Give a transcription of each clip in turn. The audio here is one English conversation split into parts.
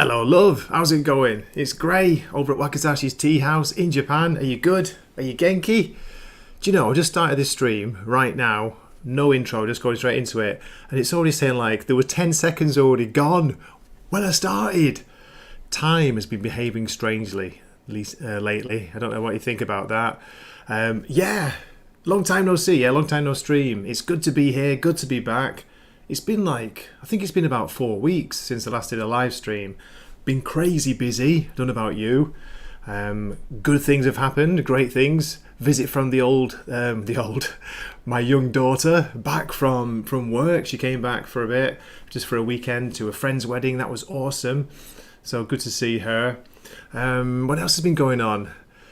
Hello, love. How's it going? It's Gray over at Wakizashi's Teahouse in Japan. Are you good? Are you genki? Do you know, I just started this stream right now. No intro, just going straight into it. And it's already saying like there were 10 seconds already gone when I started. Time has been behaving strangely lately. I don't know what you think about that. Yeah, long time no see. Yeah, long time no stream. It's good to be here. Good to be back. It's been like, I think it's been about 4 weeks since I last did a live stream. Been crazy busy. Don't know about you. Good things have happened. Great things. Visit from my young daughter back from work. She came back for a bit, just for a weekend to a friend's wedding. That was awesome. So good to see her. What else has been going on?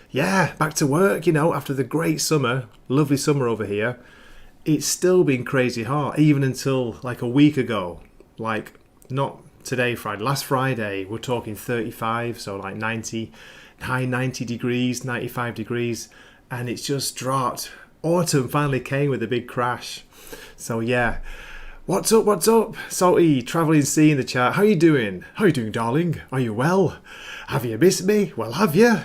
Yeah, back to work, you know, after the great summer. Lovely summer over here. It's still been crazy hot, even until like a week ago. Like, not today, Friday. Last Friday, we're talking 35, so like 90, high 90 degrees, 95 degrees. And it's just dropped. Autumn finally came with a big crash. So yeah. What's up, what's up? Salty, Travelling C in the chat. How you doing? How you doing, darling? Are you well? Have you missed me? Well, have you?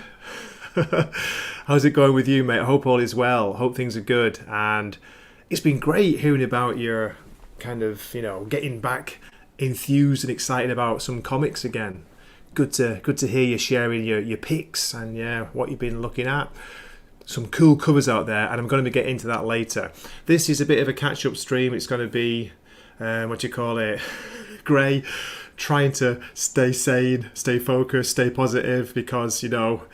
How's it going with you, mate? I hope all is well. Hope things are good. And it's been great hearing about your kind of, you know, getting back enthused and excited about some comics again. Good to hear you sharing your picks and yeah, what you've been looking at. Some cool covers out there, and I'm going to get into that later. This is a bit of a catch-up stream. It's going to be, Gray, trying to stay sane, stay focused, stay positive, because, you know,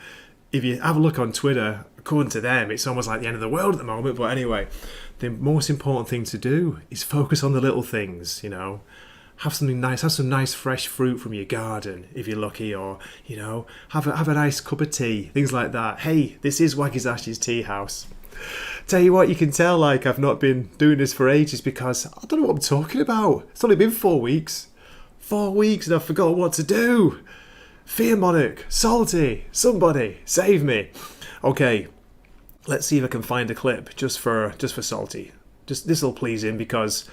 if you have a look on Twitter, according to them, it's almost like the end of the world at the moment. But anyway, the most important thing to do is focus on the little things, you know. Have something nice, have some nice fresh fruit from your garden if you're lucky, or, you know, have a nice cup of tea, things like that. Hey, this is Wakizashi's Teahouse. Tell you what, you can tell like I've not been doing this for ages because I don't know what I'm talking about. It's only been 4 weeks. 4 weeks and I forgot what to do. Fear Monarch, Salty, somebody, save me. Okay, let's see if I can find a clip just for Salty. Just this'll please him because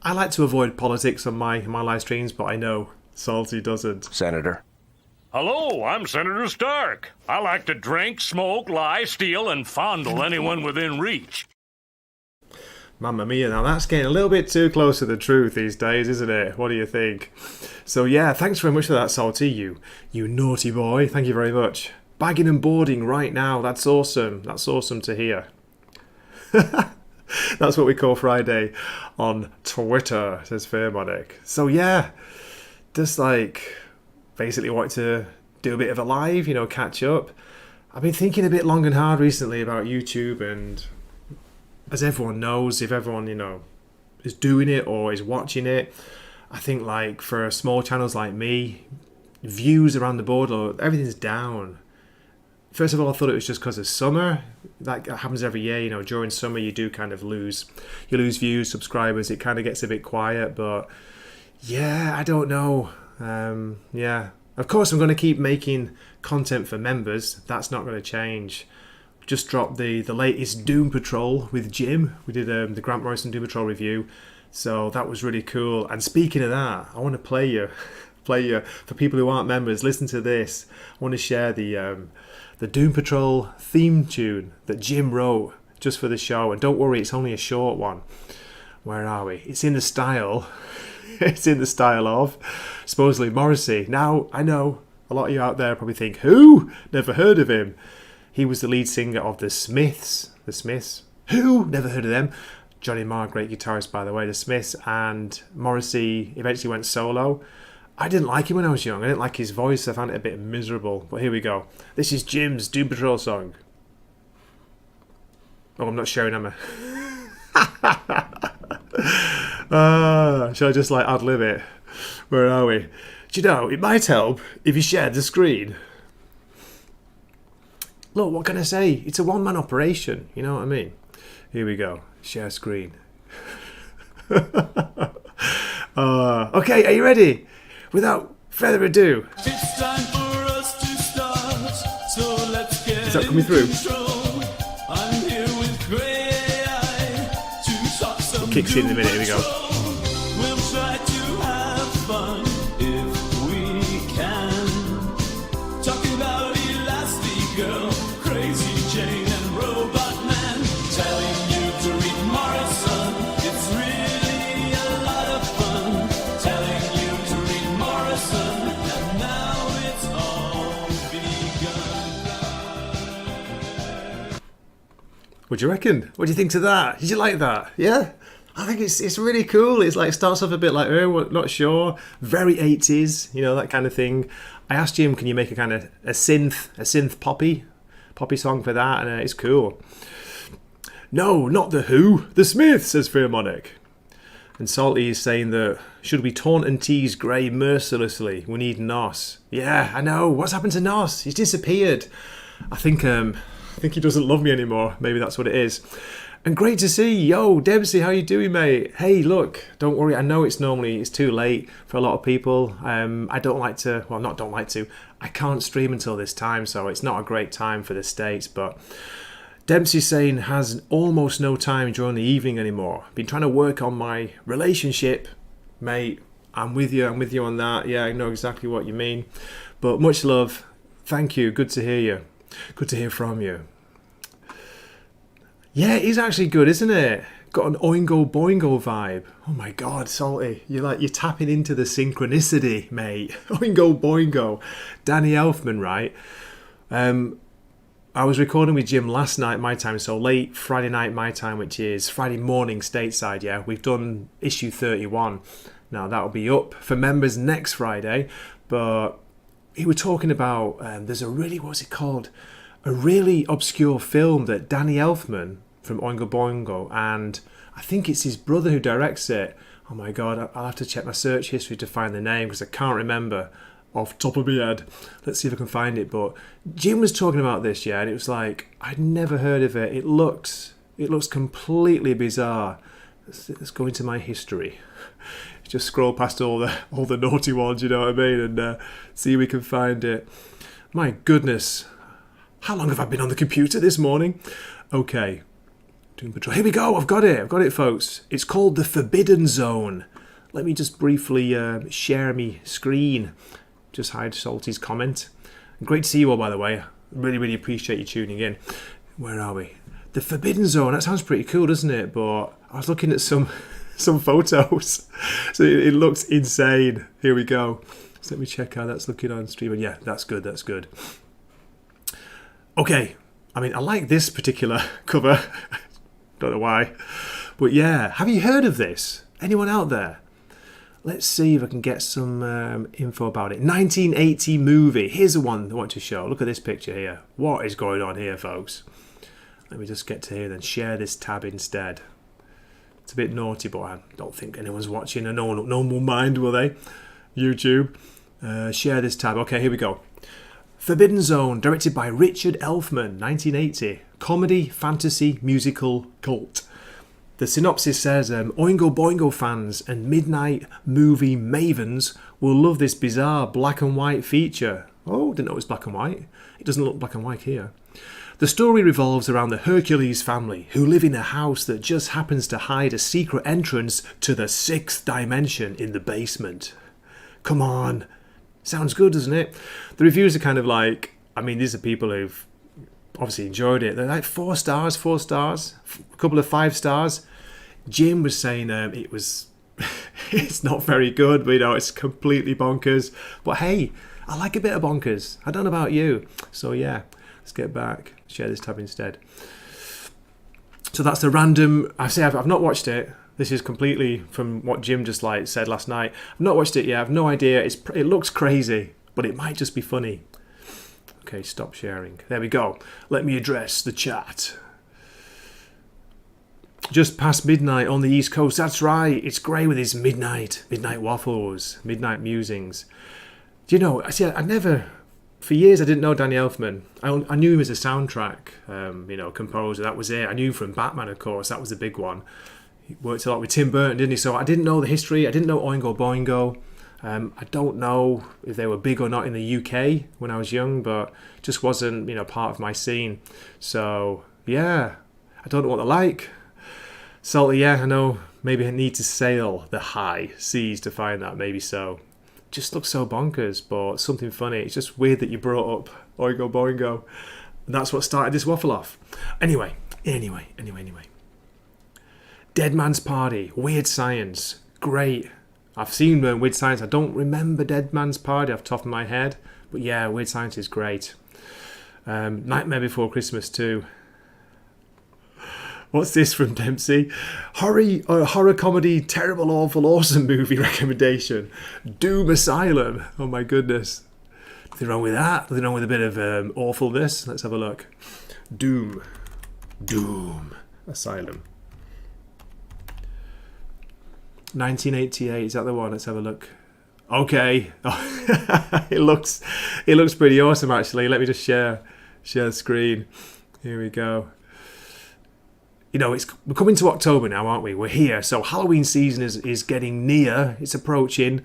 I like to avoid politics on my live streams, but I know Salty doesn't. Senator. Hello, I'm Senator Stark. I like to drink, smoke, lie, steal, and fondle anyone within reach. Mamma mia, now that's getting a little bit too close to the truth these days, isn't it? What do you think? So yeah, thanks very much for that, Salty, you naughty boy. Thank you very much. Bagging and boarding right now, that's awesome. That's awesome to hear. That's what we call Friday on Twitter, says Fear Monarch. So yeah, just like basically wanted to do a bit of a live, you know, catch up. I've been thinking a bit long and hard recently about YouTube, and as everyone knows, if everyone, you know, is doing it or is watching it, I think like for small channels like me, views around the board, or everything's down. First of all, I thought it was just because of summer. That happens every year, you know. During summer, you do kind of lose views, subscribers. It kind of gets a bit quiet, but yeah, I don't know. Yeah, of course, I'm going to keep making content for members. That's not going to change. Just dropped the latest Doom Patrol with Jim. We did the Grant Morrison Doom Patrol review, so that was really cool. And speaking of that, I want to play you for people who aren't members. Listen to this. I want to share the Doom Patrol theme tune that Jim wrote just for the show. And don't worry, it's only a short one. Where are we? It's in the style. It's in the style of supposedly Morrissey. Now, I know a lot of you out there probably think, who? Never heard of him. He was the lead singer of the Smiths. The Smiths. Who? Never heard of them. Johnny Marr, great guitarist, by the way. The Smiths. And Morrissey eventually went solo. I didn't like him when I was young. I didn't like his voice. I found it a bit miserable. But here we go. This is Jim's Doom Patrol song. Oh, I'm not sharing, am I? Shall I just like ad-lib it? Where are we? Do you know, it might help if you shared the screen. Look, what can I say? It's a one-man operation. You know what I mean? Here we go. Share screen. Okay, are you ready? Without further ado, It's time for us to start, so let's get is that coming through? I'm here with Grey Eye to talk some Kicks in a minute, here we go. We'll try to have fun if we can. What do you reckon? What do you think to that? Did you like that? Yeah? I think it's really cool. It's like starts off a bit like, oh, not sure. Very 80s, you know, that kind of thing. I asked Jim, can you make a kind of a synth poppy song for that? And it's cool. No, not the Who, the Smiths, says Philharmonic. And Salty is saying that should we taunt and tease Gray mercilessly? We need Nos. Yeah, I know. What's happened to Nos? He's disappeared. I think he doesn't love me anymore. Maybe that's what it is. And great to see. Yo, Dempsey, how you doing, mate? Hey, look, don't worry. I know it's too late for a lot of people. I can't stream until this time, so it's not a great time for the States. But Dempsey's saying has almost no time during the evening anymore. Been trying to work on my relationship, mate. I'm with you on that. Yeah, I know exactly what you mean. But much love. Thank you. Good to hear you. Good to hear from you. Yeah, it is actually good, isn't it? Got an Oingo Boingo vibe. Oh my God, Salty. You're tapping into the synchronicity, mate. Oingo Boingo. Danny Elfman, right? I was recording with Jim last night, my time, so late Friday night, my time, which is Friday morning stateside, yeah? We've done issue 31. Now, that'll be up for members next Friday, but he was talking about, there's a really, what's it called? A really obscure film that Danny Elfman from Oingo Boingo, and I think it's his brother who directs it. Oh my God, I'll have to check my search history to find the name because I can't remember off the top of my head. Let's see if I can find it. But Jim was talking about this, yeah, and it was like, I'd never heard of it. It looks completely bizarre. Let's go into my history. Just scroll past all the naughty ones, you know what I mean, and see if we can find it. My goodness. How long have I been on the computer this morning? Okay. Doom Patrol. Here we go. I've got it, folks. It's called The Forbidden Zone. Let me just briefly share me screen. Just hide Salty's comment. Great to see you all, by the way. Really, really appreciate you tuning in. Where are we? The Forbidden Zone. That sounds pretty cool, doesn't it? But I was looking at some photos. So it looks insane. Here we go. So let me check how that's looking on stream. Yeah, that's good. That's good. Okay, I mean, I like this particular cover. Don't know why. But yeah, have you heard of this? Anyone out there? Let's see if I can get some info about it. 1980 movie. Here's the one I want to show. Look at this picture here. What is going on here, folks? Let me just get to here then. Share this tab instead. It's a bit naughty, but I don't think anyone's watching. No one will mind, will they? YouTube. Share this tab. Okay, here we go. Forbidden Zone, directed by Richard Elfman, 1980. Comedy, fantasy, musical, cult. The synopsis says, Oingo Boingo fans and midnight movie mavens will love this bizarre black and white feature. Oh, didn't know it was black and white. It doesn't look black and white here. The story revolves around the Hercules family, who live in a house that just happens to hide a secret entrance to the 6th dimension in the basement. Come on. Sounds good, doesn't it? The reviews are kind of like, I mean, these are people who've obviously enjoyed it. They're like 4 stars, a couple of 5 stars. Jim was saying it's not very good, but it's completely bonkers. But hey, I like a bit of bonkers. I don't know about you. So yeah, let's get back. Share this tab instead. So that's the random. I've not watched it. This is completely from what Jim just said last night. I've not watched it yet. I've no idea. It looks crazy, but it might just be funny. Okay, stop sharing. There we go. Let me address the chat. Just past midnight on the East Coast. That's right. It's Gray with his midnight waffles, midnight musings. Do you know? For years I didn't know Danny Elfman. I knew him as a soundtrack, composer. That was it. I knew him from Batman, of course. That was the big one. He worked a lot with Tim Burton, didn't he? So I didn't know the history. I didn't know Oingo Boingo. I don't know if they were big or not in the UK when I was young, but just wasn't, part of my scene. So yeah, I don't know what they're like. Salty, yeah, I know. Maybe I need to sail the high seas to find that. Maybe so. Just looks so bonkers, but something funny. It's just weird that you brought up Oingo Boingo. And that's what started this waffle off. Anyway. Dead Man's Party, Weird Science, great. I've seen Weird Science. I don't remember Dead Man's Party off the top of my head, but yeah, Weird Science is great. Nightmare Before Christmas too. What's this from Dempsey? Horror comedy, terrible, awful, awesome movie recommendation. Doom Asylum. Oh my goodness. Nothing wrong with that. Nothing wrong with a bit of awfulness. Let's have a look. Doom Asylum. 1988. Is that the one? Let's have a look. Okay. Oh, it looks pretty awesome actually. Let me just share the screen. Here we go. You know, we're coming to October now, aren't we? We're here, so Halloween season is getting near. It's approaching.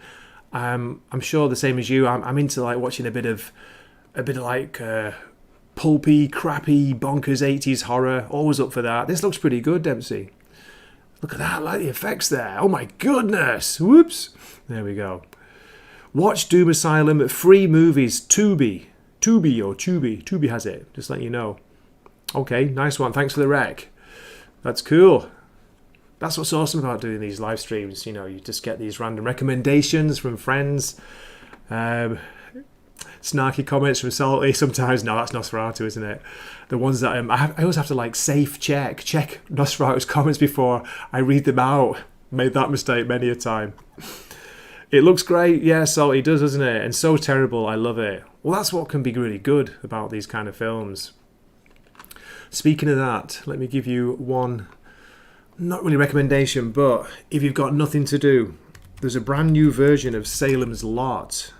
I'm sure the same as you. I'm into like watching a bit of like pulpy, crappy, bonkers 80s horror. Always up for that. This looks pretty good, Dempsey. Look at that, I like the effects there. Oh my goodness. Whoops. There we go. Watch Doom Asylum at Free Movies. Tubi has it. Just let you know. Okay, nice one. Thanks for the rec. That's cool. That's what's awesome about doing these live streams. You know, you just get these random recommendations from friends. Snarky comments from Salty. Sometimes, no, that's Nosferatu, isn't it? The ones that I always have to like safe check Nosferatu's comments before I read them out. Made that mistake many a time. It looks great. Yeah, Salty does, doesn't it? And so terrible. I love it. Well, that's what can be really good about these kind of films. Speaking of that, let me give you one, not really recommendation, but if you've got nothing to do, there's a brand new version of Salem's Lot.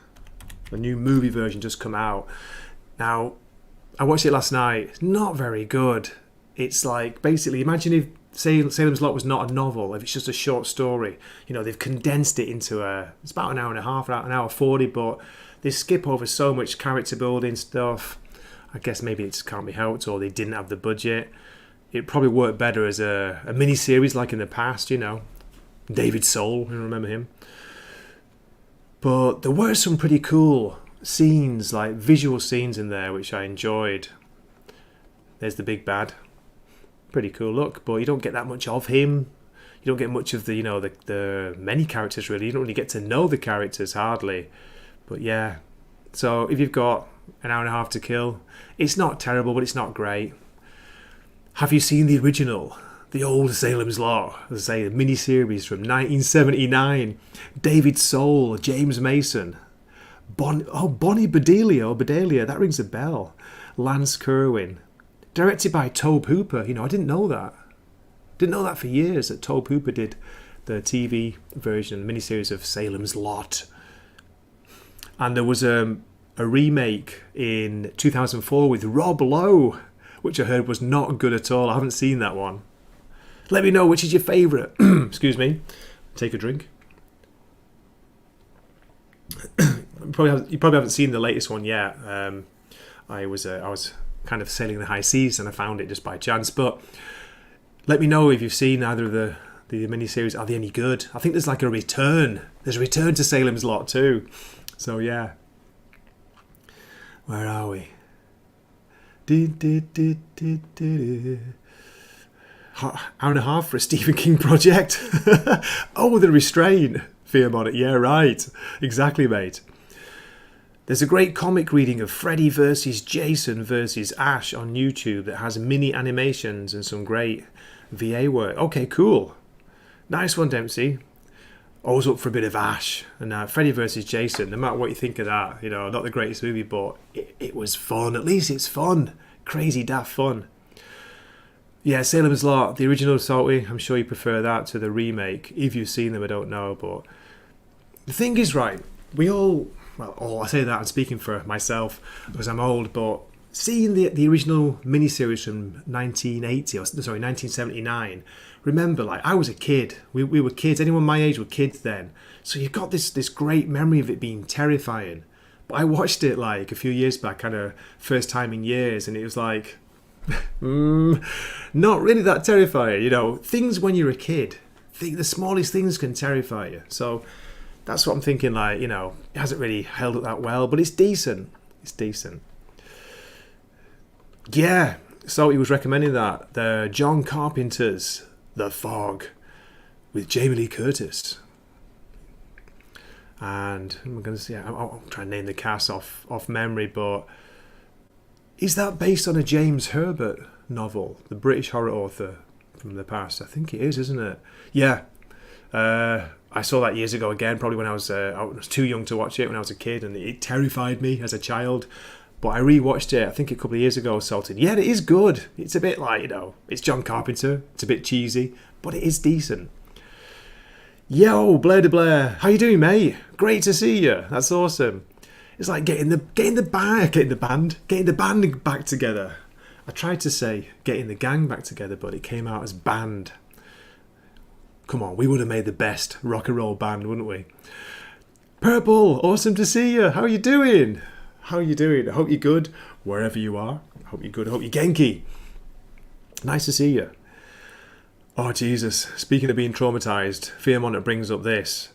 A new movie version just come out. Now, I watched it last night. It's not very good. It's like, basically, imagine if Salem's Lot was not a novel, if it's just a short story. You know, they've condensed it into it's about an hour and a half, an hour 40, but they skip over so much character building stuff. I guess maybe it just can't be helped, or they didn't have the budget. It probably worked better as a mini-series like in the past, you know. David Soul, you remember him. But there were some pretty cool scenes, like visual scenes in there, which I enjoyed. There's the big bad. Pretty cool look, but you don't get that much of him. You don't get much of the, you know, the many characters really. You don't really get to know the characters hardly. But yeah, so if you've got an hour and a half to kill, it's not terrible, but it's not great. Have you seen the original? The old Salem's Lot, as I say, a mini-series from 1979. David Soul, James Mason. Bonnie Bedelia, that rings a bell. Lance Kerwin. Directed by Tobe Hooper. You know, I didn't know that. Didn't know that for years, that Tobe Hooper did the TV version, miniseries of Salem's Lot. And there was a remake in 2004 with Rob Lowe, which I heard was not good at all. I haven't seen that one. Let me know which is your favourite. Excuse me. Take a drink. You probably haven't seen the latest one yet. I was kind of sailing the high seas and I found it just by chance. But let me know if you've seen either of the miniseries. Are they any good? I think there's like a return. There's a return to Salem's Lot too. So yeah. Where are we? Hour and a half for a Stephen King project. Oh, the restraint. Film on it. Yeah, right. Exactly, mate. There's a great comic reading of Freddy versus Jason versus Ash on YouTube that has mini animations and some great VA work. Okay, cool. Nice one, Dempsey. Always up for a bit of Ash. And Freddy versus Jason, no matter what you think of that, you know, not the greatest movie, but it was fun. At least it's fun. Crazy daft fun. Yeah, Salem's Lot, the original Salty, I'm sure you prefer that to the remake. If you've seen them, I don't know, but the thing is, right, we all, well, I say that I'm speaking for myself because I'm old, but seeing the original miniseries from 1979, remember, like, I was a kid. We were kids. Anyone my age were kids then. So you've got this great memory of it being terrifying. But I watched it, like, a few years back, kind of first time in years, and it was like, not really that terrifying. You know, things when you're a kid, the smallest things can terrify you. So that's what I'm thinking, like, you know, it hasn't really held up that well, but it's decent. It's decent. Yeah, so he was recommending that. The John Carpenter's The Fog with Jamie Lee Curtis. And I'm going to see, I'll try and name the cast off memory, but is that based on a James Herbert novel, the British horror author? from the past. I think it is, isn't it? Yeah. I saw that years ago again, probably when I was too young to watch it when I was a kid, and it terrified me as a child. But I rewatched it, I think a couple of years ago, Salted. Yeah, it is good. It's a bit like, it's John Carpenter. It's a bit cheesy, but it is decent. Yo, Blair to Blair, how you doing, mate? Great to see you. That's awesome. It's like getting the band back together. I tried to say getting the gang back together, but it came out as band. Come on, we would have made the best rock and roll band, wouldn't we? Purple, awesome to see you. How are you doing? How are you doing? I hope you're good wherever you are. I hope you're good. I hope you're genki. Nice to see you. Oh, Jesus. Speaking of being traumatised, Fear Monitor brings up this.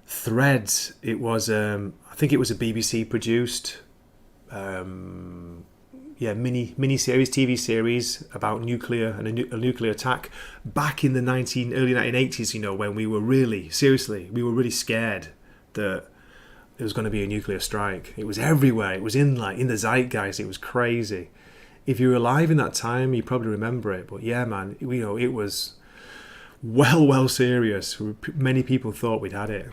Threads. It was, I think it was a BBC produced mini series, TV series about nuclear and a nuclear attack back in the early 1980s, when we were really scared that there was going to be a nuclear strike. It was everywhere. It was in the zeitgeist. It was crazy. If you were alive in that time, you probably remember it. But yeah, man, it was well serious. Many people thought we'd had it,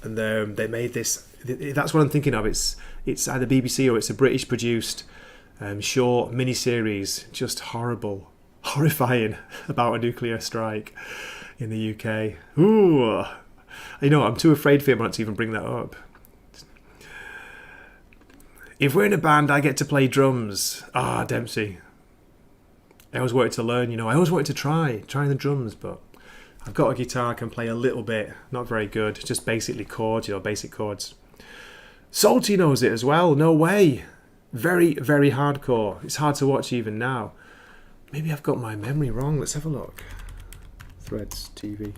and they made this. That's what I'm thinking of. It's either BBC or it's a British produced short mini-series, just horrifying about a nuclear strike in the UK. Ooh, I'm too afraid for him not to even bring that up. If we're in a band, I get to play drums. Dempsey. I always wanted to learn, I always wanted to try the drums, but I've got a guitar, I can play a little bit, not very good, just basically chords, basic chords. Salty knows it as well, no way. Very, very hardcore. It's hard to watch even now. Maybe I've got my memory wrong. Let's have a look. Threads TV.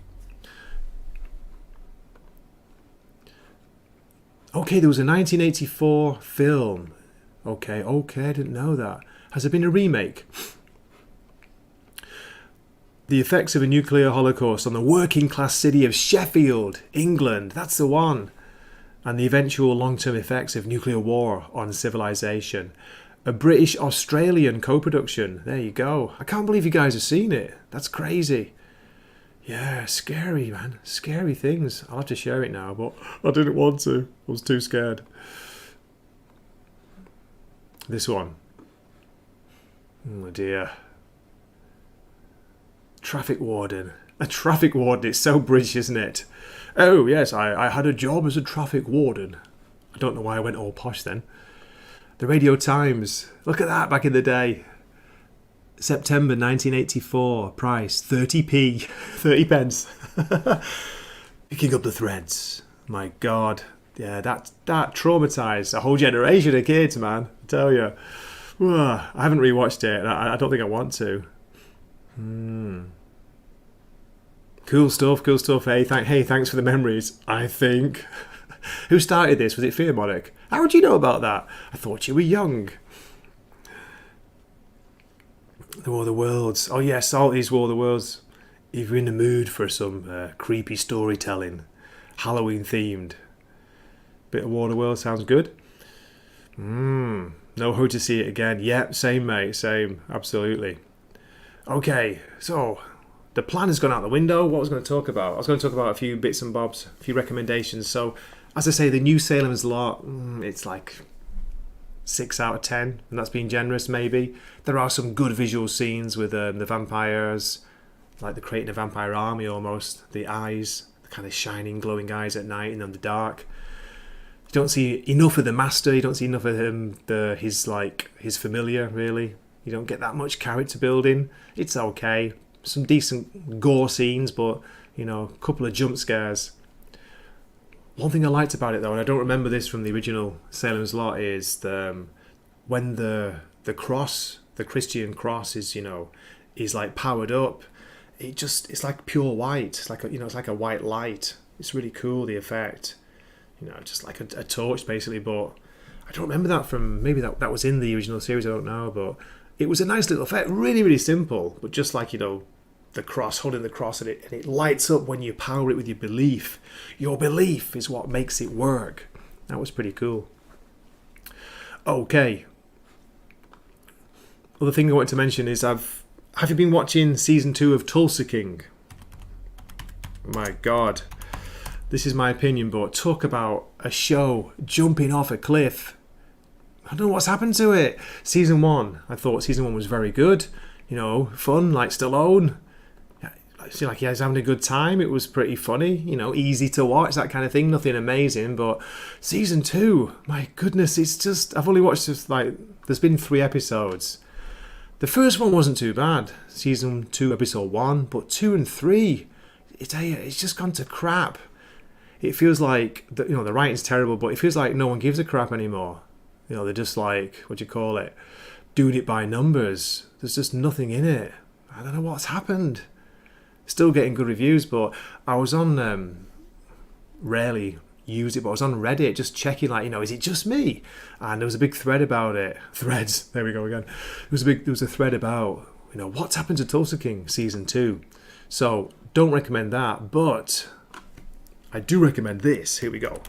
Okay, there was a 1984 film. Okay, I didn't know that. Has there been a remake? The effects of a nuclear holocaust on the working class city of Sheffield, England. That's the one. And the eventual long-term effects of nuclear war on civilization. A British-Australian co-production. There you go. I can't believe you guys have seen it. That's crazy. Yeah, scary, man. Scary things. I'll have to share it now, but I didn't want to. I was too scared. This one. Oh dear. Traffic warden. A traffic warden. It's so British, isn't it? Oh, yes, I had a job as a traffic warden. I don't know why I went all posh then. The Radio Times. Look at that back in the day. September 1984. Price 30p. 30 pence. Picking up the threads. My God. Yeah, that traumatised a whole generation of kids, man. I tell you. I haven't rewatched it. And I don't think I want to. Cool stuff. Hey, thanks for the memories, I think. Who started this? Was it Fearmonic? How would you know about that? I thought you were young. The War of the Worlds. Oh yeah, Salty's War of the Worlds. If you're in the mood for some creepy storytelling, Halloween themed, bit of War of the Worlds sounds good. No hurry to see it again. Yep, same mate, same, absolutely. Okay, so the plan has gone out the window. What was I going to talk about? I was going to talk about a few bits and bobs, a few recommendations. So, as I say, the new Salem's Lot, it's like 6 out of 10, and that's being generous, maybe. There are some good visual scenes with the vampires, like they're creating a vampire army almost. The eyes, the kind of shining, glowing eyes at night and in the dark. You don't see enough of the master. You don't see enough of him, his familiar, really. You don't get that much character building. It's okay. Some decent gore scenes, but, a couple of jump scares. One thing I liked about it, though, and I don't remember this from the original Salem's Lot, is when the cross, the Christian cross, is like powered up. It's like pure white. It's like it's like a white light. It's really cool, the effect. Just like a torch basically. But I don't remember that from, maybe that was in the original series. I don't know, but it was a nice little effect. Really, really simple, but just like the cross, holding the cross, and it lights up when you power it with your belief. Your belief is what makes it work. That was pretty cool. Okay. Other thing I want to mention is I've have you been watching season 2 of Tulsa King? My God. This is my opinion, but talk about a show jumping off a cliff. I don't know what's happened to it. Season 1, I thought season 1 was very good. You know, fun, like Stallone. I feel like he was having a good time. It was pretty funny, you know, easy to watch, that kind of thing. Nothing amazing, but season 2, my goodness, it's just, I've only watched just like, there's been 3 episodes. The first one wasn't too bad, season 2, episode 1, but 2 and 3, it's just gone to crap. It feels like, the writing's terrible, but it feels like no one gives a crap anymore. You know, they're just like, what do you call it, doing it by numbers. There's just nothing in it. I don't know what's happened. Still getting good reviews, but I was on, rarely use it, but I was on Reddit just checking, like, you know, is it just me? And there was a big thread about it. Threads, there we go again. There was a thread about, you know, what's happened to Tulsa King season 2. So don't recommend that, but I do recommend this. Here we go.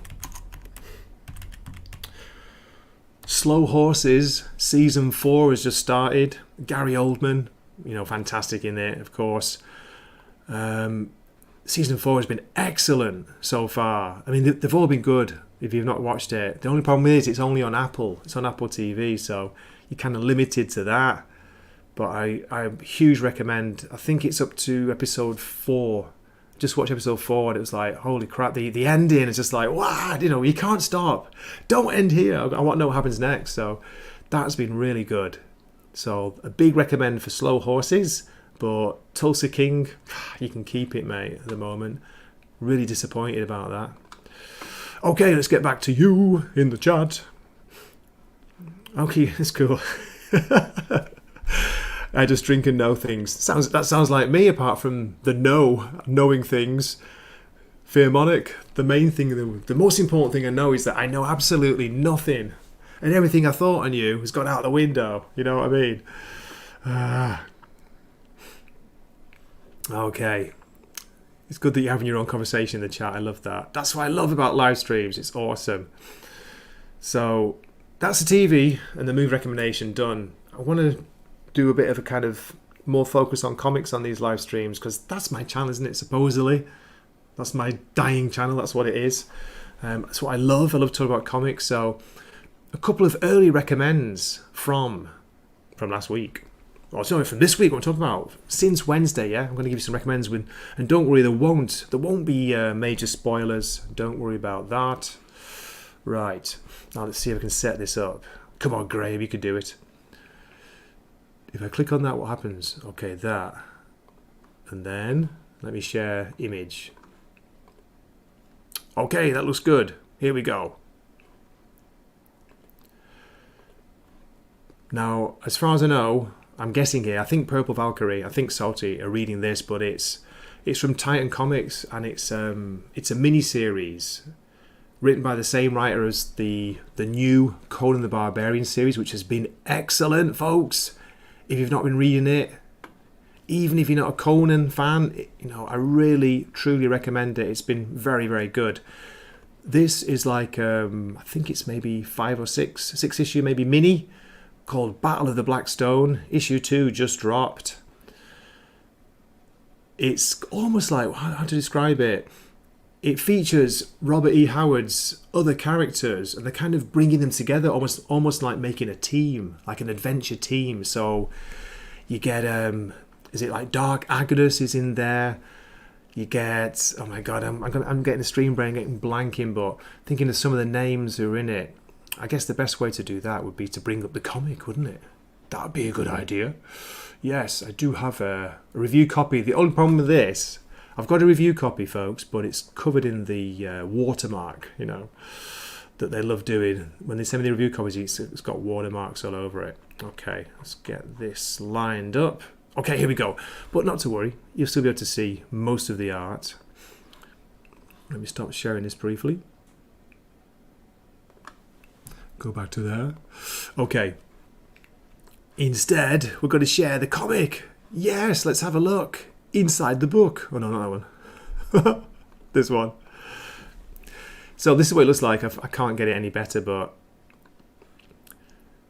Slow Horses season 4 has just started. Gary Oldman, you know, fantastic in it, of course. Season 4 has been excellent so far. I mean, they've all been good if you've not watched it. The only problem is it's only on Apple. It's on Apple TV, so you're kind of limited to that. But I huge recommend. I think it's up to episode 4. Just watch episode 4 and it was like, holy crap, the ending is just like, wow, you know, you can't stop. Don't end here. I want to know what happens next. So that's been really good. So a big recommend for Slow Horses. But Tulsa King, you can keep it, mate, at the moment. Really disappointed about that. Okay, let's get back to you in the chat. Okay, that's cool. I just drink and know things. That sounds like me, apart from the knowing things. Fearmonic, the main thing, the most important thing I know is that I know absolutely nothing. And everything I thought I knew has gone out the window. You know what I mean? Okay. It's good that you're having your own conversation in the chat. I love that. That's what I love about live streams. It's awesome. So that's the TV and the movie recommendation done. I want to do a bit of a kind of more focus on comics on these live streams because that's my channel, isn't it? Supposedly. That's my dying channel. That's what it is. That's what I love. I love talking about comics. So a couple of early recommends from last week. Oh, sorry, from this week, what I'm talking about, since Wednesday, yeah? I'm going to give you some recommends, and don't worry, there won't be major spoilers. Don't worry about that. Right, now let's see if I can set this up. Come on, Graham, you can do it. If I click on that, what happens? Okay, that. And then, let me share image. Okay, that looks good. Here we go. Now, as far as I know, I'm guessing here, I think Purple Valkyrie, I think Salty are reading this, but it's from Titan Comics, and it's a mini-series written by the same writer as the new Conan the Barbarian series, which has been excellent, folks. If you've not been reading it, even if you're not a Conan fan, you know, I really, truly recommend it. It's been very, very good. This is like, I think it's maybe 5 or 6 issue, maybe mini, called Battle of the Black Stone. Issue 2 just dropped. It's almost like, how to describe it? It features Robert E. Howard's other characters, and they're kind of bringing them together, almost like making a team, like an adventure team. So you get, is it like Dark Agnes is in there? You get, oh my God, I'm getting a stream brain, getting blanking, but thinking of some of the names who are in it. I guess the best way to do that would be to bring up the comic, wouldn't it? That would be a good idea. Yes, I do have a review copy. The only problem with this, I've got a review copy, folks, but it's covered in the watermark, you know, that they love doing. When they send me the review copies, it's got watermarks all over it. Okay, let's get this lined up. Okay, here we go. But not to worry, you'll still be able to see most of the art. Let me stop sharing this briefly. Go back to there. Okay. Instead, we're going to share the comic. Yes, let's have a look. Inside the book. Oh, no, not that one. This one. So this is what it looks like. I can't get it any better, but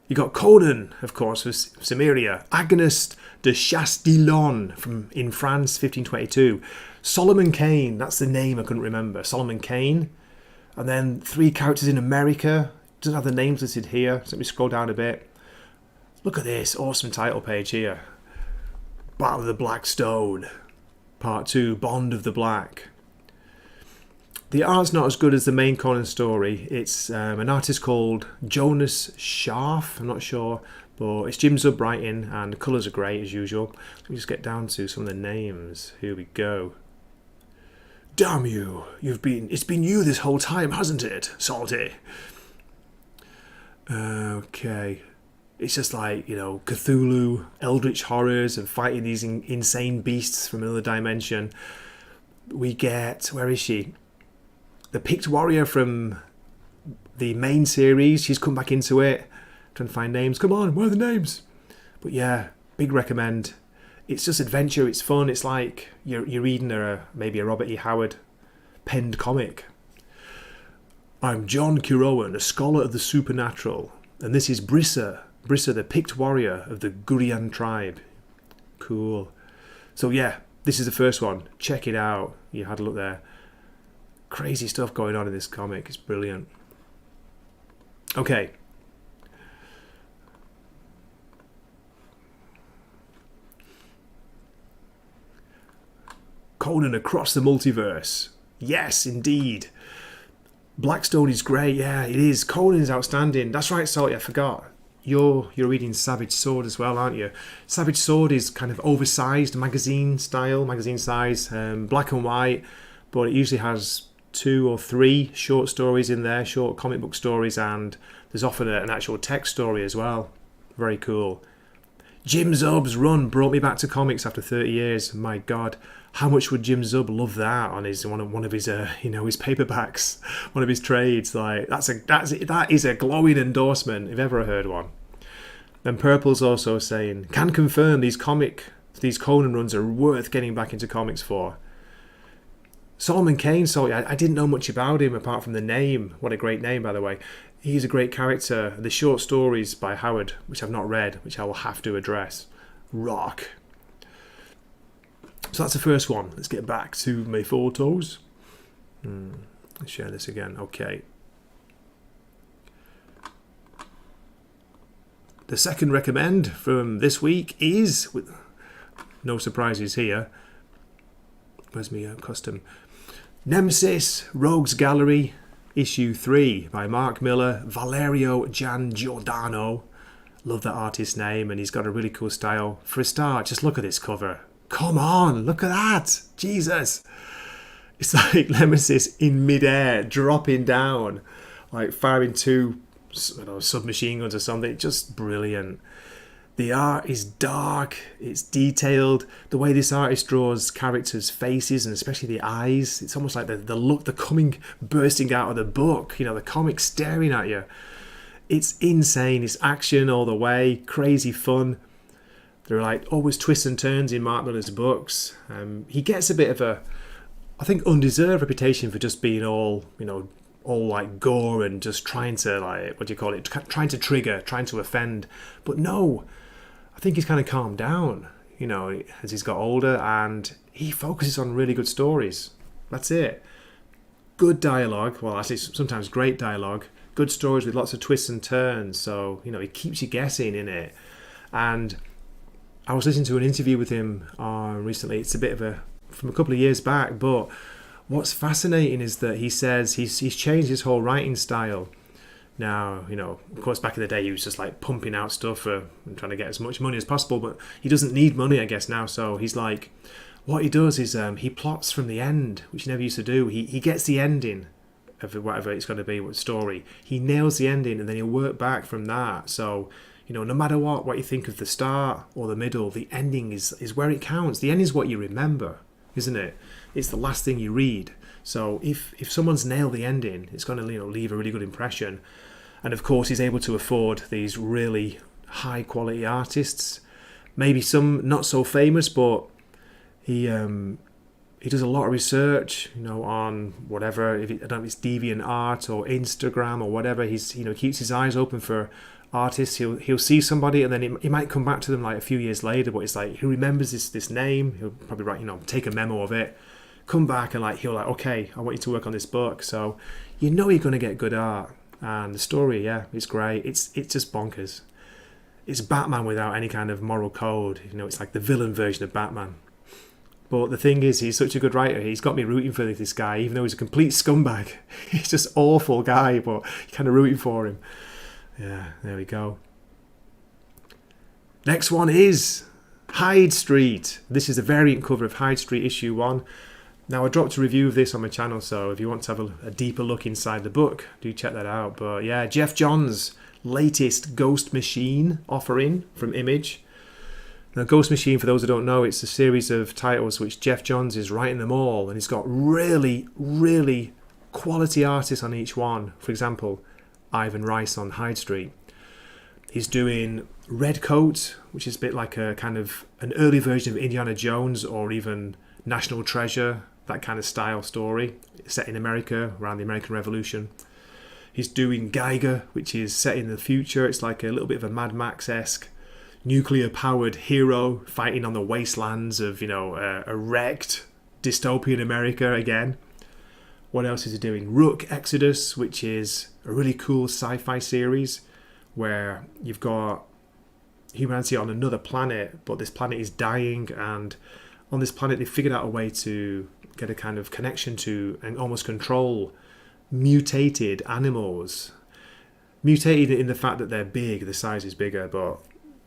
You got Conan, of course, with Cimmeria. Agnes de Chastillon in France, 1522. Solomon Kane, that's the name I couldn't remember. Solomon Kane. And then 3 characters in America. Doesn't have the names listed here. So let me scroll down a bit. Look at this awesome title page here. Battle of the Black Stone. Part 2, Bond of the Black. The art's not as good as the main Conan story. It's an artist called Jonas Scharf, I'm not sure, but it's Jim Zub writing, and the colours are great as usual. Let me just get down to some of the names. Here we go. Damn you! It's been you this whole time, hasn't it, Salty? Okay. It's just like, Cthulhu, eldritch horrors, and fighting these insane beasts from another dimension. We get, where is she? The Picked Warrior from the main series. She's come back into it. Trying to find names. Come on, where are the names? But yeah, big recommend. It's just adventure. It's fun. It's like you're reading maybe a Robert E. Howard penned comic. I'm John Kirowan, a scholar of the supernatural, and this is Brissa, the Picked Warrior of the Gurian tribe. Cool. So yeah, this is the first one. Check it out. You had a look there. Crazy stuff going on in this comic. It's brilliant. Okay. Conan Across the Multiverse. Yes, indeed. Blackstone is great. Yeah, it is. Conan is outstanding. That's right, Salty. I forgot. You're reading Savage Sword as well, aren't you? Savage Sword is kind of oversized magazine size, black and white, but it usually has 2 or 3 short stories in there, short comic book stories, and there's often an actual text story as well. Very cool. Jim Zub's run brought me back to comics after 30 years. My God, how much would Jim Zub love that on his one of his his paperbacks, one of his trades? Like that is a glowing endorsement if ever I heard one. Then Purple's also saying, can confirm these Conan runs are worth getting back into comics for. Solomon Kane, I didn't know much about him apart from the name. What a great name, by the way. He's a great character. The short stories by Howard, which I've not read, which I will have to address. Rock. So that's the first one. Let's get back to my photos. Let's share this again. Okay. The second recommend from this week is, with no surprises here, where's my custom? Nemesis, Rogues Gallery, Issue 3 by Mark Miller, Valerio Giangiordano. Love that artist's name, and he's got a really cool style. For a start, just look at this cover. Come on, look at that. Jesus. It's like Nemesis in midair, dropping down, like firing 2 submachine guns or something. Just brilliant. The art is dark, it's detailed. The way this artist draws characters' faces, and especially the eyes, it's almost like the look, the coming, bursting out of the book, the comic staring at you. It's insane. It's action all the way, crazy fun. There are like always twists and turns in Mark Miller's books. He gets a bit of a, I think, undeserved reputation for just being all like gore and just trying to, like, what do you call it? Trying to trigger, trying to offend. But no, I think he's kind of calmed down, as he's got older, and he focuses on really good stories. That's it. Good dialogue. Well, actually, sometimes great dialogue. Good stories with lots of twists and turns. So, it keeps you guessing in it. And I was listening to an interview with him recently. It's a bit of from a couple of years back, but what's fascinating is that he says he's changed his whole writing style. Now, of course, back in the day, he was just like pumping out stuff and trying to get as much money as possible, but he doesn't need money, I guess, now. So he's like, what he does is he plots from the end, which he never used to do. He gets the ending of whatever it's going to be, what story. He nails the ending, and then he'll work back from that. So, no matter what you think of the start or the middle, the ending is where it counts. The end is what you remember, isn't it? It's the last thing you read. So if someone's nailed the ending, it's going to leave a really good impression. And of course, he's able to afford these really high quality artists. Maybe some not so famous, but he does a lot of research, on whatever. I don't know if it's DeviantArt or Instagram or whatever. He's keeps his eyes open for artist, he'll see somebody and then he might come back to them like a few years later, but it's like he remembers this name. He'll probably write, take a memo of it, come back and like he'll like, okay, I want you to work on this book. So you're going to get good art. And the story, yeah, it's great. It's just bonkers. It's Batman without any kind of moral code. It's like the villain version of Batman. But the thing is, he's such a good writer. He's got me rooting for this guy, even though he's a complete scumbag. He's just awful guy, but you're kind of rooting for him. Yeah, there we go. Next one is Hyde Street. This is a variant cover of Hyde Street issue 1. Now, I dropped a review of this on my channel, so if you want to have a deeper look inside the book, do check that out. But yeah, Jeff Johns' latest Ghost Machine offering from Image. Now, Ghost Machine, for those who don't know, it's a series of titles which Jeff Johns is writing them all, and he's got really, really quality artists on each one. For example, Ivan Rice on Hyde Street. He's doing Red Coat, which is a bit like a kind of an early version of Indiana Jones or even National Treasure, that kind of style story, set in America around the American Revolution. He's doing Geiger, which is set in the future. It's like a little bit of a Mad Max-esque nuclear-powered hero fighting on the wastelands of, a wrecked dystopian America again. What else is he doing? Rook Exodus, which is a really cool sci-fi series where you've got humanity on another planet, but this planet is dying, and on this planet they figured out a way to get a kind of connection to and almost control mutated animals. Mutated in the fact that they're big, the size is bigger, but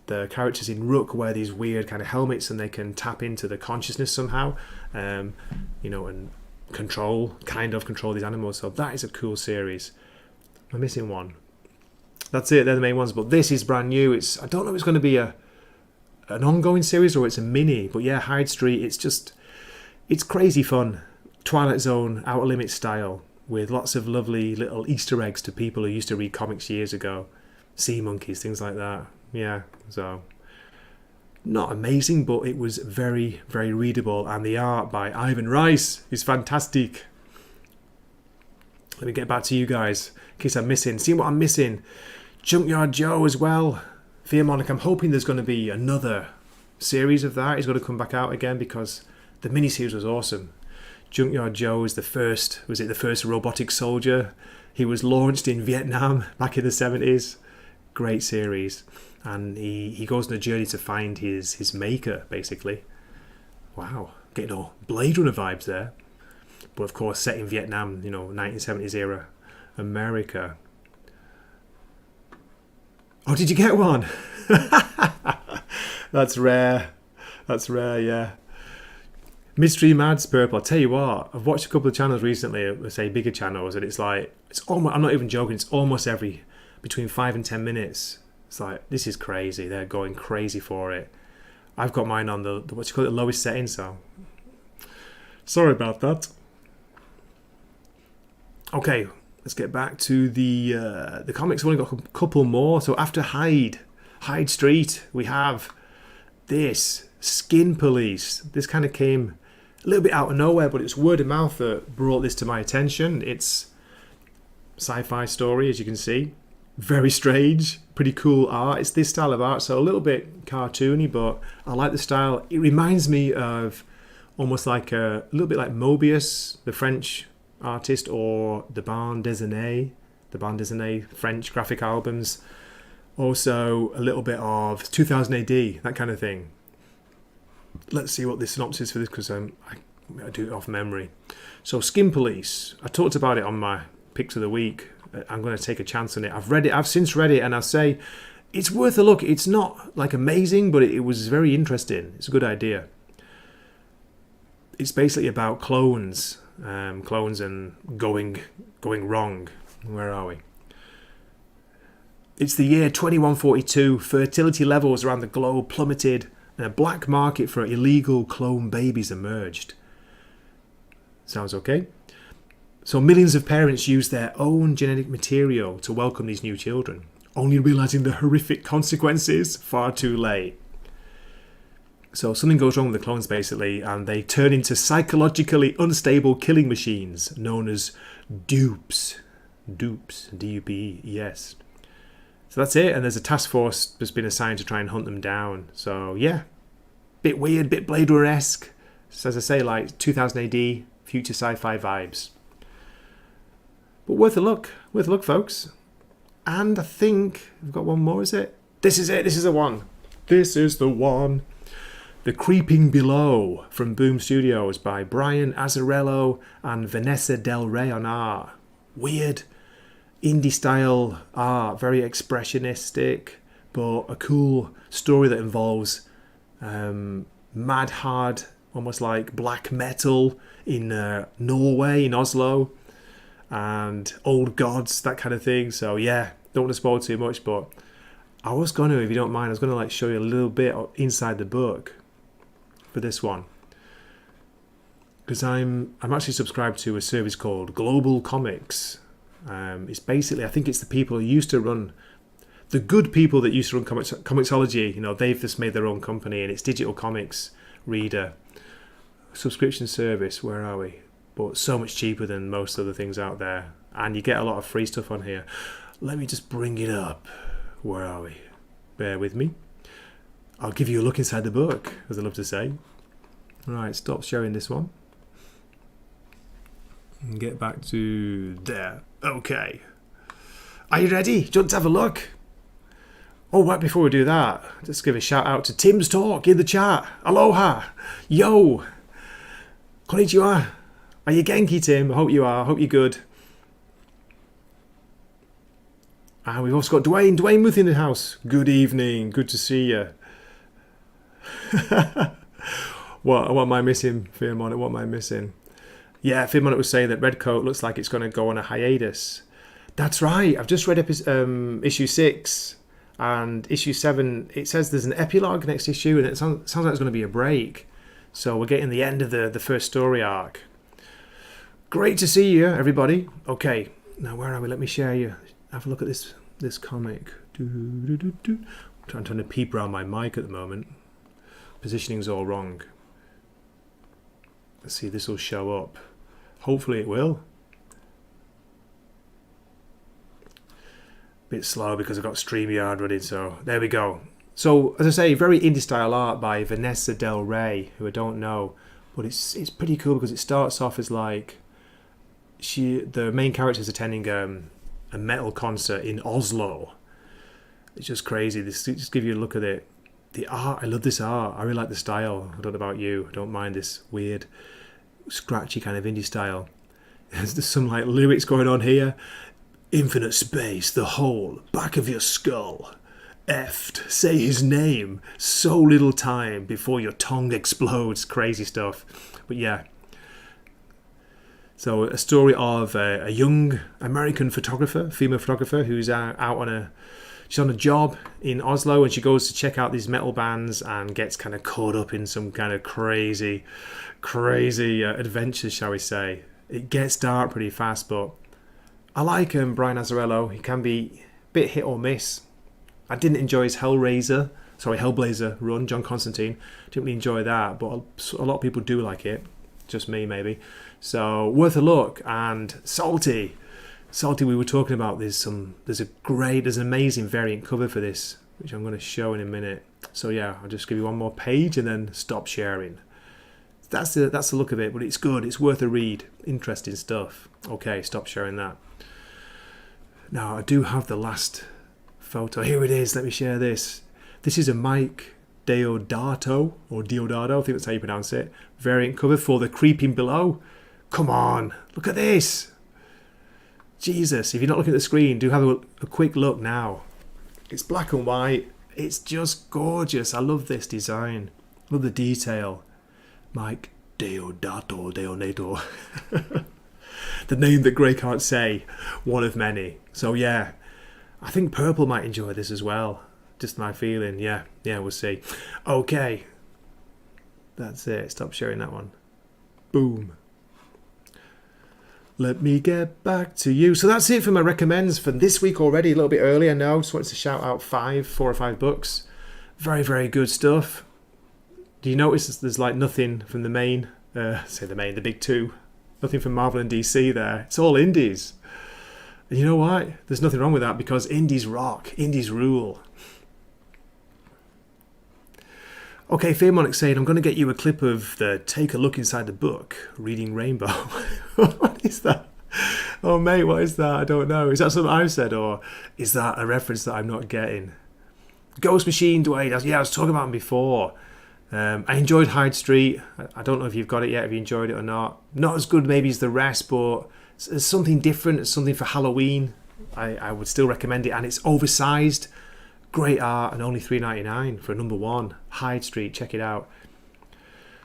the characters in Rook wear these weird kind of helmets and they can tap into the consciousness somehow, and control these animals. So that is a cool series. I'm missing one. That's it, they're the main ones, but this is brand new. I don't know if it's going to be an ongoing series or it's a mini, but yeah, Hyde Street, it's crazy fun. Twilight Zone, Outer Limits style, with lots of lovely little Easter eggs to people who used to read comics years ago. Sea monkeys, things like that. Yeah, so not amazing, but it was very, very readable, and the art by Ivan Rice is fantastic. Let me get back to you guys in case I'm missing. See what I'm missing? Junkyard Joe as well. Fearmonic, I'm hoping there's going to be another series of that. He's going to come back out again because the miniseries was awesome. Junkyard Joe is the first robotic soldier. He was launched in Vietnam back in the 70s. Great series. And he goes on a journey to find his maker, basically. Wow, getting all Blade Runner vibes there. But of course, set in Vietnam, 1970s era America. Oh, did you get one? That's rare. Yeah. Mystery Mads Purple. I'll tell you what, I've watched a couple of channels recently, say bigger channels, and it's almost, I'm not even joking, it's almost every between 5 and 10 minutes. It's like, this is crazy. They're going crazy for it. I've got mine on the lowest setting, so sorry about that. Okay, let's get back to the comics. We've only got a couple more. So after Hyde Street, we have this Skin Police. This kind of came a little bit out of nowhere, but it's word of mouth that brought this to my attention. It's sci-fi story, as you can see. Very strange, pretty cool art. It's this style of art, so a little bit cartoony, but I like the style. It reminds me of almost like a little bit like Mobius, the French artist, or the bande dessinée French graphic albums. Also a little bit of 2000 AD, that kind of thing. Let's see what the synopsis for this, because I do it off memory. So Skin Police, I talked about it on my Picks of the Week. I'm going to take a chance on it. I've since read it, and I'll say it's worth a look. It's not like amazing, but it was very interesting. It's a good idea. It's basically about clones and going wrong. Where are we? It's the year 2142. Fertility levels around the globe plummeted, and a black market for illegal clone babies emerged. Sounds okay? So millions of parents use their own genetic material to welcome these new children, only realizing the horrific consequences far too late. So something goes wrong with the clones, basically, and they turn into psychologically unstable killing machines known as dupes. Dupes, D-U-P-E, yes. So that's it, and there's a task force that's been assigned to try and hunt them down. So yeah, bit weird, bit Blade Runner-esque. So as I say, like 2000 AD, future sci-fi vibes. But worth a look, folks. And I think we've got one more, is it? This is it, this is the one. This is the one. The Creeping Below from Boom Studios by Brian Azzarello and Vanessa Del Rey on art. Weird indie style art, very expressionistic, but a cool story that involves mad hard, almost like black metal in Norway, in Oslo, and old gods, that kind of thing. So yeah, don't want to spoil too much, but I was going to, if you don't mind, I was going to like show you a little bit inside the book for this one, because I'm actually subscribed to a service called Global Comics. It's basically, I think it's the people who used to run, the good people that used to run Comixology. You know, they've just made their own company, and it's digital comics reader subscription service. Where are we? But so much cheaper than most other things out there, and you get a lot of free stuff on here. Let me just bring it up. Where are we? Bear with me. I'll give you a look inside the book, as I love to say. Right, stop sharing this one. And get back to there. Okay. Are you ready? Do you want to have a look? Oh, right before we do that, just give a shout out to Tim's Talk in the chat. Aloha. Yo. Konnichiwa. Are you Genki, Tim? I hope you are. I hope you're good. And we've also got Dwayne Muth in the house. Good evening. Good to see you. What am I missing, Fearmonic? What am I missing? Yeah, Fearmonic was saying that Redcoat looks like it's going to go on a hiatus. That's right. I've just read issue 6 and issue 7. It says there's an epilogue next issue, and it sounds like it's going to be a break. So we're getting the end of the first story arc. Great to see you, everybody. Okay, now where are we? Let me share you. Have a look at this comic. I'm trying to peep around my mic at the moment. Positioning's all wrong. Let's see if this will show up. Hopefully it will. Bit slow because I've got StreamYard running, so there we go. So, as I say, very indie style art by Vanessa Del Rey, who I don't know, but it's pretty cool because it starts off as like the main character is attending a metal concert in Oslo. It's just crazy. Just give you a look at it. The art, I love this art. I really like the style. I don't know about you. I don't mind this weird, scratchy kind of indie style. There's some like lyrics going on here. Infinite space, the hole, back of your skull. Effed, say his name. So little time before your tongue explodes. Crazy stuff. But yeah. So a story of a young American photographer, female photographer, who's she's on a job in Oslo, and she goes to check out these metal bands and gets kind of caught up in some kind of crazy adventures, shall we say. It gets dark pretty fast, but I like Brian Azzarello. He can be a bit hit or miss. I didn't enjoy his Hellblazer run, John Constantine. Didn't really enjoy that, but a lot of people do like it. Just me, maybe. So, worth a look. And Salty, we were talking about, there's an amazing variant cover for this, which I'm going to show in a minute. So yeah, I'll just give you one more page and then stop sharing. That's the look of it, but it's good. It's worth a read. Interesting stuff. Okay, stop sharing that. Now, I do have the last photo. Here it is. Let me share this. This is a Mike Deodato, or Deodato, I think that's how you pronounce it. Variant cover for The Creeping Below. Come on, look at this. Jesus, if you're not looking at the screen, do have a quick look now. It's black and white. It's just gorgeous. I love this design. Love the detail. Mike Deodato. The name that Gray can't say. One of many. So yeah, I think Purple might enjoy this as well. Just my feeling. Yeah, we'll see. Okay. That's it. Stop sharing that one. Boom. Let me get back to you. So that's it for my recommends for this week already. A little bit early, I know. Just wanted to shout out 4 or 5 books. Very, very good stuff. Do you notice there's like nothing from the main, the big two. Nothing from Marvel and DC there. It's all indies. And you know what? There's nothing wrong with that because indies rock. Indies rule. Okay, Fairmonic saying, I'm going to get you a clip of the Take a Look Inside the Book, Reading Rainbow. What is that? Oh, mate, what is that? I don't know. Is that something I've said, or is that a reference that I'm not getting? Ghost Machine, Dwayne. Yeah, I was talking about him before. I enjoyed Hyde Street. I don't know if you've got it yet, if you enjoyed it or not. Not as good maybe as the rest, but it's something different. It's something for Halloween. I would still recommend it, and it's oversized. Great art, and only $3.99 for a number 1. Hyde Street, check it out.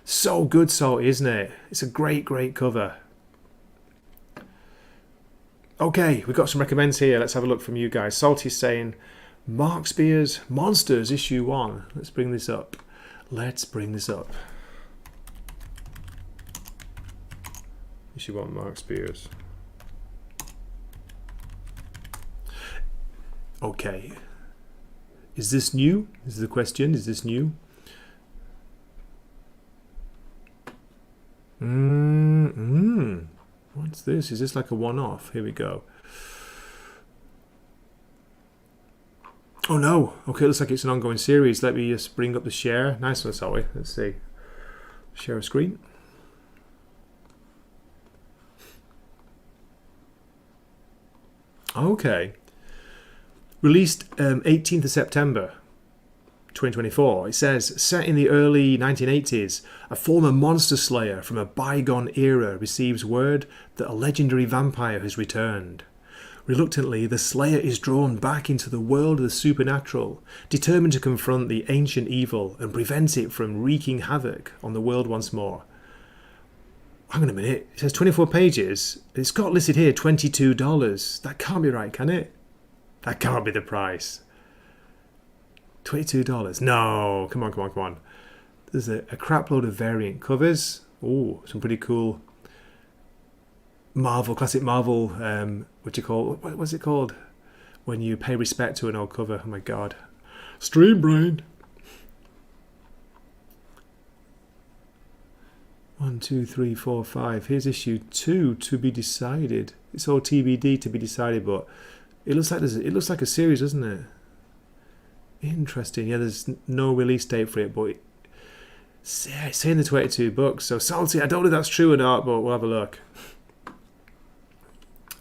So good, Salty, isn't it? It's a great, great cover. Okay, we've got some recommends here. Let's have a look from you guys. Salty's saying, Mark Spears, Monsters, issue 1. Let's bring this up. Issue 1, Mark Spears. Okay. Is this new? This is the question. Is this new? What's this? Is this like a one-off? Here we go. Oh no. Okay, looks like it's an ongoing series. Let me just bring up the share. Nice one, sorry. Let's see. Share a screen. Okay. Released 18th of September 2024. It says, set in the early 1980s, a former monster slayer from a bygone era receives word that a legendary vampire has returned. Reluctantly, the slayer is drawn back into the world of the supernatural, determined to confront the ancient evil and prevent it from wreaking havoc on the world once more. Hang on a minute. It says 24 pages. It's got listed here $22. That can't be right, can it? That can't be the price. $22. No, come on. There's a crap load of variant covers. Oh, some pretty cool classic Marvel, what's it called? When you pay respect to an old cover. Oh my god. Stream brain. 1, 2, 3, 4, 5. Here's issue 2 to be decided. It's all TBD to be decided, but it looks like a series, doesn't it? Interesting. Yeah, there's no release date for it, but it's saying the $22. So Salty, I don't know if that's true or not, but we'll have a look.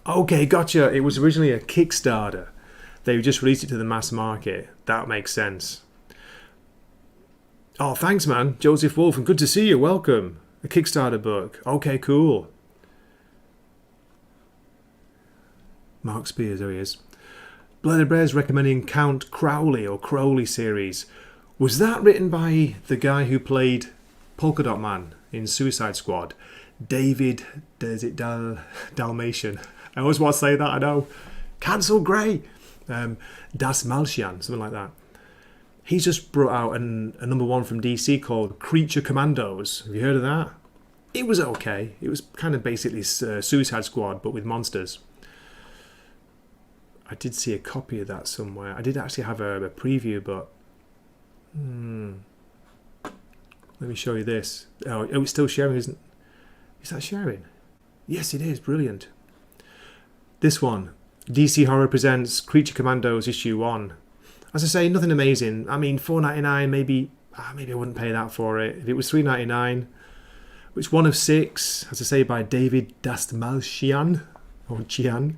Okay, gotcha. It was originally a Kickstarter. They just released it to the mass market. That makes sense. Oh, thanks, man. Joseph Wolf, and good to see you. Welcome. A Kickstarter book. Okay, cool. Mark Spears, there he is. Bloody Bear's recommending Count Crowley or Crowley series. Was that written by the guy who played Polka Dot Man in Suicide Squad? David, Dalmatian. I always want to say that, I know. Cancel Grey. Das Malchian, something like that. He's just brought out a number 1 from DC called Creature Commandos. Have you heard of that? It was okay. It was kind of basically Suicide Squad, but with monsters. I did see a copy of that somewhere. I did actually have a preview, but... Let me show you this. Oh, it's still sharing, isn't... Is that sharing? Yes, it is. Brilliant. This one. DC Horror presents Creature Commandos issue 1. As I say, nothing amazing. I mean, $4.99, maybe I wouldn't pay that for it. If it was $3.99, it's 1 of 6, as I say, by David Dastmalchian, or Chian.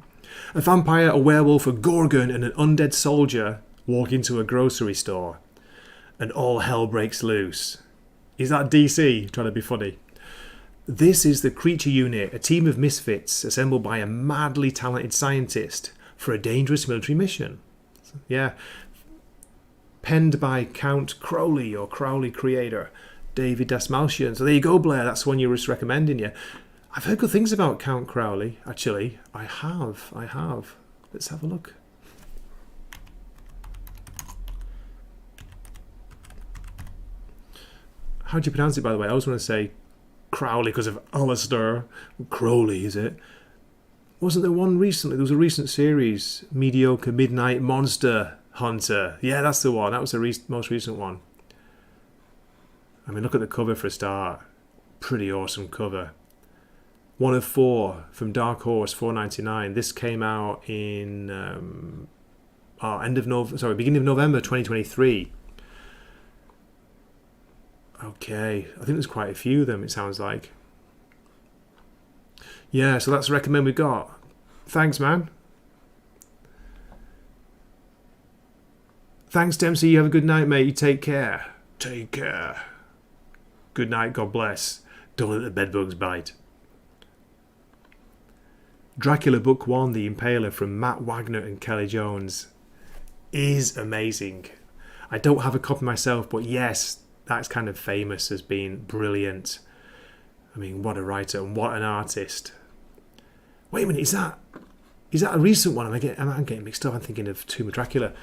A vampire, a werewolf, a gorgon, and an undead soldier walk into a grocery store, and all hell breaks loose. Is that DC trying to be funny? This is the Creature Unit, a team of misfits assembled by a madly talented scientist for a dangerous military mission. Yeah. Penned by Count Crowley, or Crowley creator, David Dastmalchian. So there you go, Blair. That's one you were recommending you. I've heard good things about Count Crowley, actually. I have. Let's have a look. How do you pronounce it, by the way? I always want to say Crowley because of Alistair. Crowley, is it? Wasn't there one recently? There was a recent series, Mediocre Midnight Monster Hunter. Yeah, that's the one. That was the most recent one. I mean, look at the cover for a start. Pretty awesome cover. one of four from Dark Horse, $4.99. This came out in beginning of November 2023. Okay, I think there's quite a few of them, it sounds like. Yeah, so that's the recommend we got. Thanks, man. Thanks, Dempsey. You have a good night, mate. You take care. Take care. Good night. God bless. Don't let the bedbugs bite. Dracula Book 1, The Impaler from Matt Wagner and Kelly Jones is amazing. I don't have a copy myself, but yes, that's kind of famous as being brilliant. I mean, what a writer and what an artist. Wait a minute, is that a recent one? I'm getting mixed up. I'm thinking of Tomb of Dracula.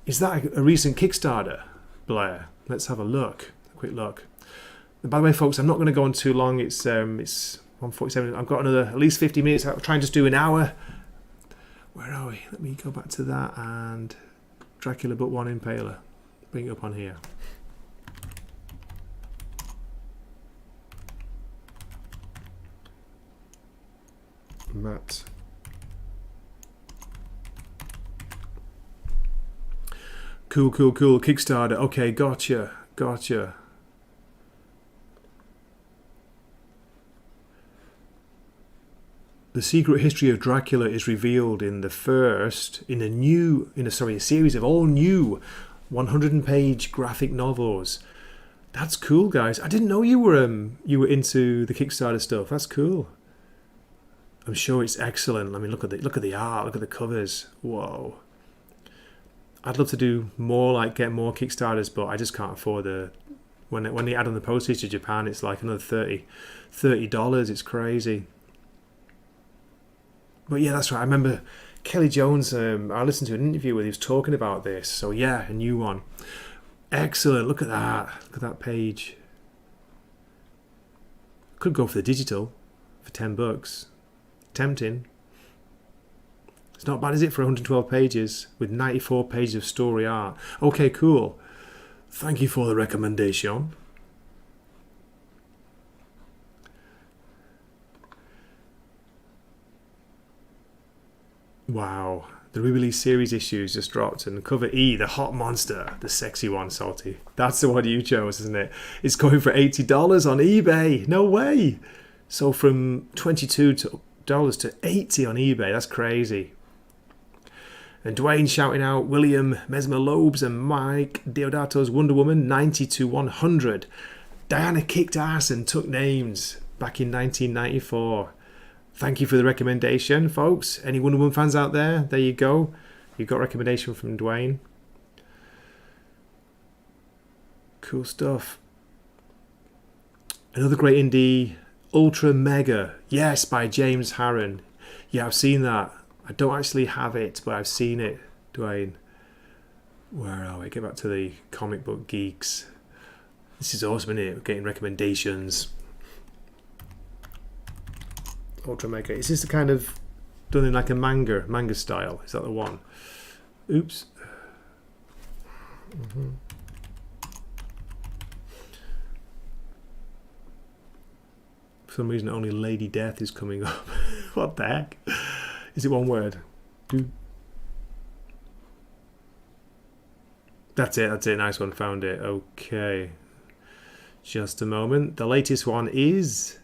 Is that a recent Kickstarter, Blair? Let's have a look. A quick look. And by the way, folks, I'm not going to go on too long. It's 1:47. I've got another at least 50 minutes. I'll try and just do an hour. Where are we? Let me go back to that and Dracula Book 1 Impaler. Bring it up on here. Matt. Cool. Kickstarter. Okay, gotcha. The secret history of Dracula is revealed in a series of all new 100-page graphic novels. That's cool, guys. I didn't know you were into the Kickstarter stuff. That's cool. I'm sure it's excellent. I mean, look at the art, look at the covers. Whoa. I'd love to do more, get more Kickstarters, but I just can't afford when they add on the postage to Japan, it's like another $30. It's crazy. But yeah, that's right. I remember Kelly Jones. I listened to an interview where he was talking about this. So yeah, a new one. Excellent. Look at that. Look at that page. Could go for the digital for $10. Tempting. It's not bad, is it, for 112 pages with 94 pages of story art? Okay, cool. Thank you for the recommendation. Wow. The re-release series issues just dropped, and cover E, the hot monster, the sexy one, Salty. That's the one you chose, isn't it? It's going for $80 on eBay. No way. So from $22 to $80 on eBay. That's crazy. And Dwayne shouting out William Mesmer Loebs and Mike Deodato's Wonder Woman 90 to 100. Diana kicked ass and took names back in 1994. Thank you for the recommendation, folks. Any Wonder Woman fans out there? There you go. You got a recommendation from Dwayne. Cool stuff. Another great indie, Ultra Mega. Yes, by James Harron. Yeah, I've seen that. I don't actually have it, but I've seen it, Dwayne. Where are we? Get back to the comic book geeks. This is awesome, isn't it? We're getting recommendations. Ultra Mega. Is this the kind of done in like a manga style? Is that the one? Oops. For some reason, only Lady Death is coming up. What the heck? Is it one word? That's it. Nice one. Found it. Okay. Just a moment. The latest one is...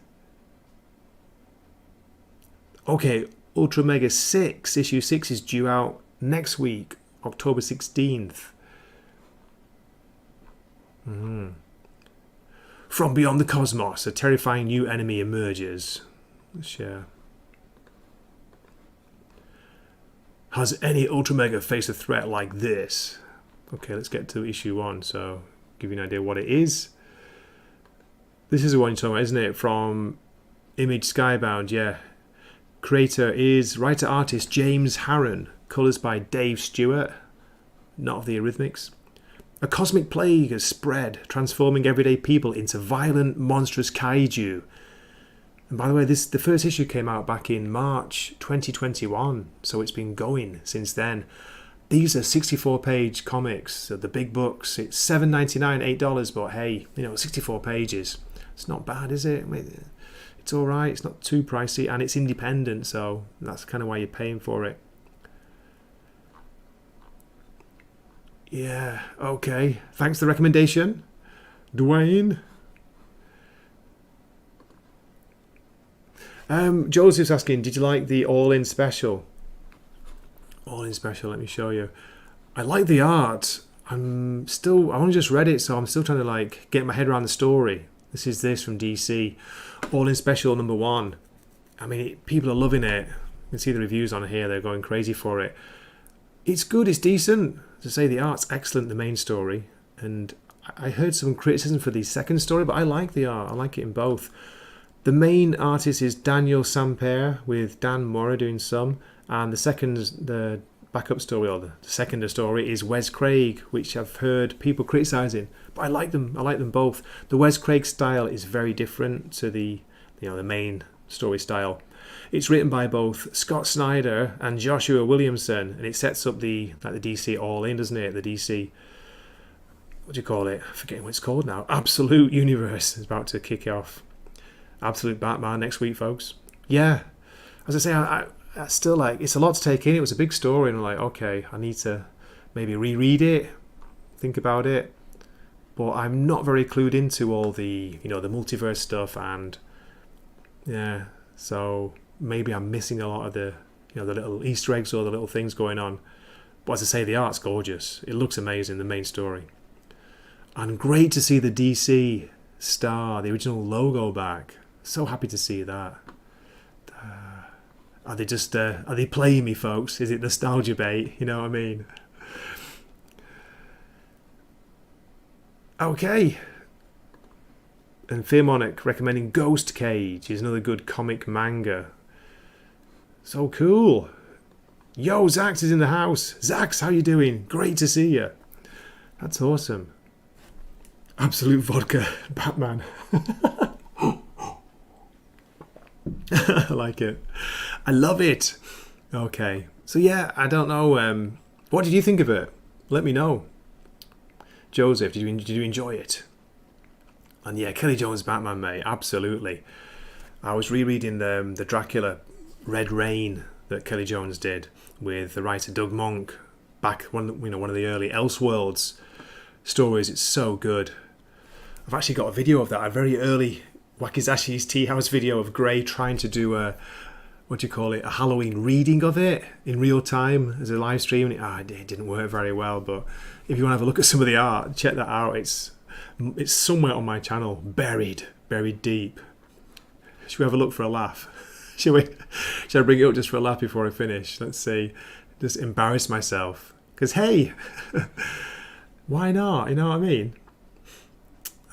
Okay, Ultra Mega 6. Issue 6 is due out next week, October 16th. From beyond the cosmos, a terrifying new enemy emerges. Let's share. Has any Ultra Mega faced a threat like this? Okay, let's get to issue 1, so give you an idea what it is. This is the one you're talking about, isn't it? From Image Skybound, yeah. Creator is writer-artist James Harron. Colours by Dave Stewart, not of the Eurythmics. A cosmic plague has spread, transforming everyday people into violent, monstrous kaiju. And by the way, the first issue came out back in March 2021, so it's been going since then. These are 64-page comics, so the big books. It's $7.99, $8, but hey, 64 pages. It's not bad, is it? It's all right. It's not too pricey, and it's independent, so that's kind of why you're paying for it. Yeah, okay. Thanks for the recommendation, Dwayne. Joseph's asking, did you like the All-In special? All-In special, let me show you. I like the art. I only just read it, so I'm still trying to like get my head around the story. This is from DC. All-In special number 1. I mean, people are loving it. You can see the reviews on here. They're going crazy for it. It's good. It's decent. To say the art's excellent, the main story. And I heard some criticism for the second story, but I like the art. I like it in both. The main artist is Daniel Sampere with Dan Mora doing some. And the backup story, or the second story, is Wes Craig, which I've heard people criticising. But I like them. I like them both. The Wes Craig style is very different to the main story style. It's written by both Scott Snyder and Joshua Williamson, and it sets up the DC All-In, doesn't it? The DC, what do you call it? I'm forgetting what it's called now. Absolute Universe is about to kick off. Absolute Batman next week, folks. Yeah, as I say, I still like, it's a lot to take in. It was a big story, and I'm like, okay, I need to maybe reread it, think about it. But I'm not very clued into all the the multiverse stuff, and yeah, so maybe I'm missing a lot of the the little Easter eggs or the little things going on. But as I say, the art's gorgeous. It looks amazing, the main story. And great to see the DC star, the original logo back. So happy to see that. Are they playing me, folks? Is it nostalgia bait? You know what I mean? Okay. And Fearmonic recommending Ghost Cage is another good comic manga. So cool. Yo, Zax is in the house. Zax, how you doing? Great to see you. That's awesome. Absolute vodka, Batman. I like it. I love it. Okay. So yeah, I don't know. What did you think of it? Let me know. Joseph, did you enjoy it? And yeah, Kelly Jones' Batman, mate. Absolutely. I was rereading the Dracula Red Rain that Kelly Jones did with the writer Doug Monk back one of the early Elseworlds stories. It's so good. I've actually got a video of that, a very early Wakizashi's Teahouse video of Gray trying to do a Halloween reading of it in real time as a live stream. It didn't work very well, but if you want to have a look at some of the art, check that out. It's somewhere on my channel, buried deep. Should we have a look for a laugh? Should I bring it up just for a laugh before I finish? Let's see. Just embarrass myself. Because, hey, why not? You know what I mean?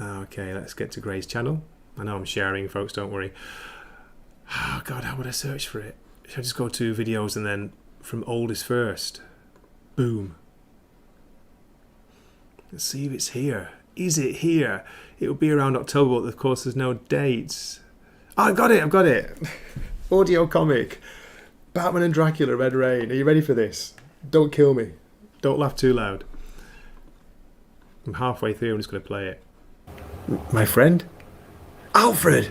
Okay, let's get to Gray's channel. I know I'm sharing, folks, don't worry. Oh, God, how would I search for it? Should I just go to videos and then from oldest first? Boom. Let's see if it's here. Is it here? It will be around October, but of course there's no dates. Oh, I've got it. Audio comic. Batman and Dracula, Red Rain. Are you ready for this? Don't kill me. Don't laugh too loud. I'm halfway through, I'm just going to play it. My friend? Alfred!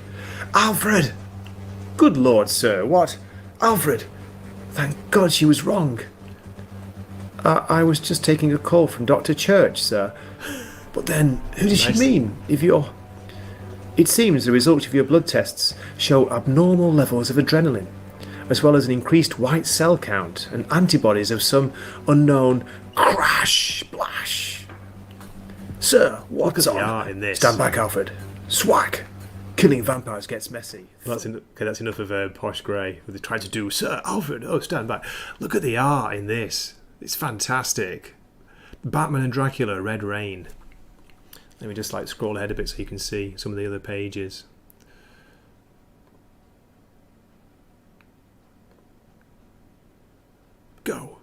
Good Lord, sir, what? Alfred! Thank God she was wrong. I was just taking a call from Dr. Church, sir. But then, who does she mean? It seems the results of your blood tests show abnormal levels of adrenaline, as well as an increased white cell count and antibodies of some unknown crash splash. Sir, what's on? In this. Stand back, Alfred. Swack! Killing vampires gets messy. That's enough of Posh Grey. What they tried to do. Sir, Alfred, stand back. Look at the art in this. It's fantastic. Batman and Dracula, Red Rain. Let me just scroll ahead a bit so you can see some of the other pages. Go.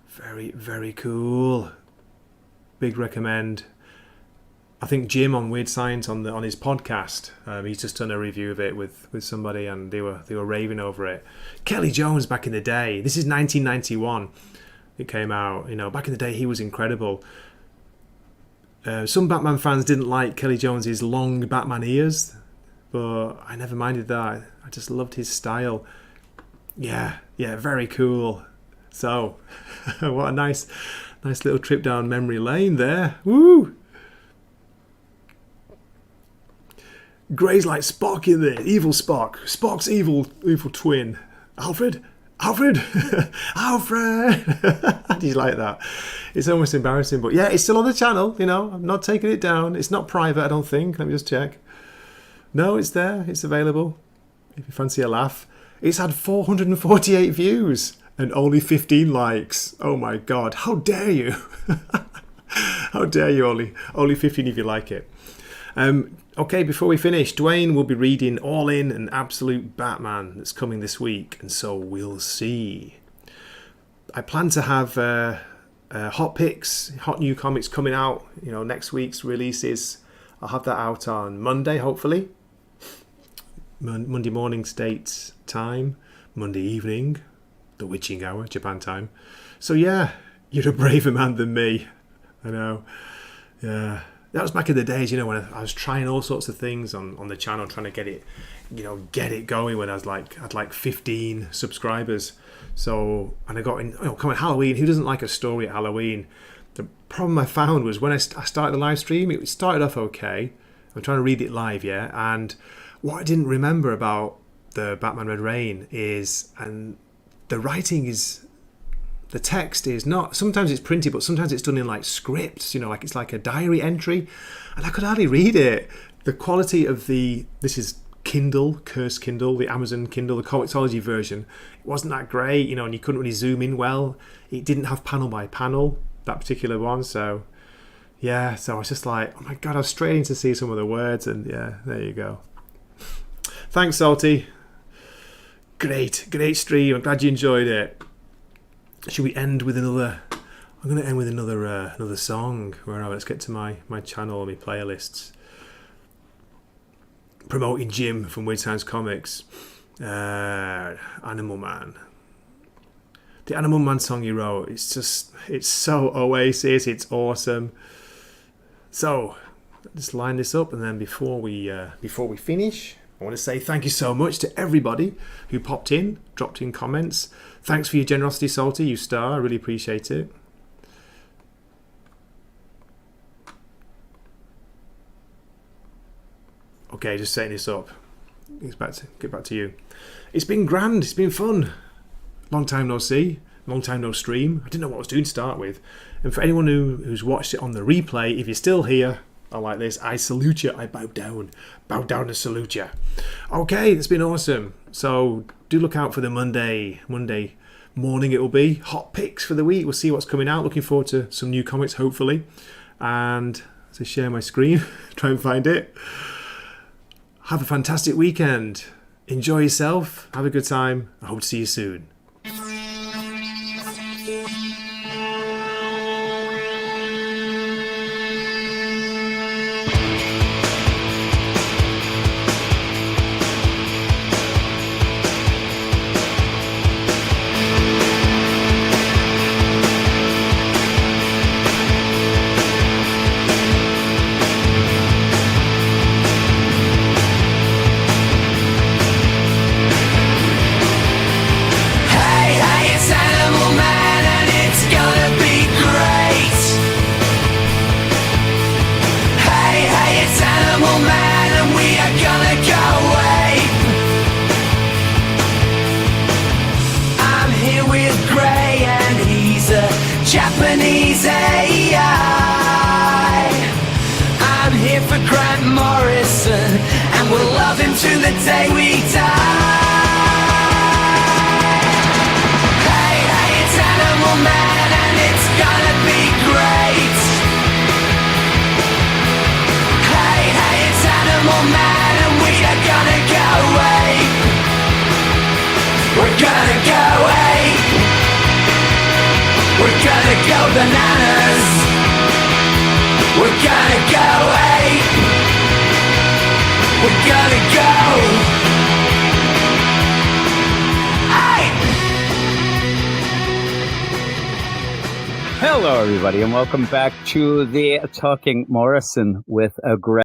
Very, very cool. Big recommend. I think Jim on Weird Science on his podcast, he's just done a review of it with somebody, and they were raving over it. Kelly Jones back in the day. This is 1991. It came out. Back in the day, he was incredible. Some Batman fans didn't like Kelly Jones's long Batman ears. but I never minded that. I just loved his style. Yeah, very cool. So, what a nice little trip down memory lane there. Woo! Gray's like Spock in there. Evil Spock. Spock's evil twin. Alfred! Alfred! Do you like that? It's almost embarrassing, but yeah, it's still on the channel, you know. I'm not taking it down. It's not private, I don't think. Let me just check. No, it's there. It's available. If you fancy a laugh. It's had 448 views and only 15 likes. Oh my God. How dare you? How dare you, only 15 if you like it. Okay, before we finish, Dwayne will be reading All In and Absolute Batman that's coming this week, and so we'll see. I plan to have hot picks, hot new comics coming out, you know, next week's releases. I'll have that out on Monday, hopefully. Monday morning States time, Monday evening, the witching hour, Japan time. So yeah, you're a braver man than me. I know. Yeah. That was back in the days, you know, when I was trying all sorts of things on the channel, trying to get it going when I had like 15 subscribers. So, and I got in, coming Halloween, who doesn't like a story at Halloween? The problem I found was when I started the live stream, it started off okay. I'm trying to read it live, yeah, and what I didn't remember about the Batman Red Rain is, and the writing is, the text is not, sometimes it's printed, but sometimes it's done in like scripts, you know, like it's like a diary entry, and I could hardly read it. The quality of this is Kindle, Curse Kindle, the Amazon Kindle, the Comixology version, it wasn't that great, you know, and you couldn't really zoom in well. It didn't have panel by panel, that particular one, so yeah, so I was just like, oh my God, I was straining to see some of the words, and yeah, there you go. Thanks, Salty. Great stream. I'm glad you enjoyed it. Should we end with another? I'm going to end with another song. Right, let's get to my channel, my playlists. Promoting Jim from Weird Science Comics. Animal Man. The Animal Man song he wrote. It's so Oasis. It's awesome. So let's line this up, and then before we finish, I want to say thank you so much to everybody who popped in, dropped in comments. Thanks for your generosity, Salty, you star. I really appreciate it. Okay, just setting this up. Get back to you. It's been grand. It's been fun. Long time no see. Long time no stream. I didn't know what I was doing to start with. And for anyone who's watched it on the replay, if you're still here, I like this. I salute you. I bow down and salute you. Okay, it's been awesome. So do look out for the Monday morning. It will be hot picks for the week. We'll see what's coming out. Looking forward to some new comics, hopefully. And to share my screen, try and find it. Have a fantastic weekend. Enjoy yourself. Have a good time. I hope to see you soon. Japanese AI. I'm here for Grant Morrison, and we'll love him to the day we die. Hey, hey, it's Animal Man, and it's gonna be great. Hey, hey, it's Animal Man, and we are gonna go ape. We're gonna go ape. We're gonna go bananas. We're gonna go ape. We're gonna go ape. Hello, everybody, and welcome back to the Talking Morrison with a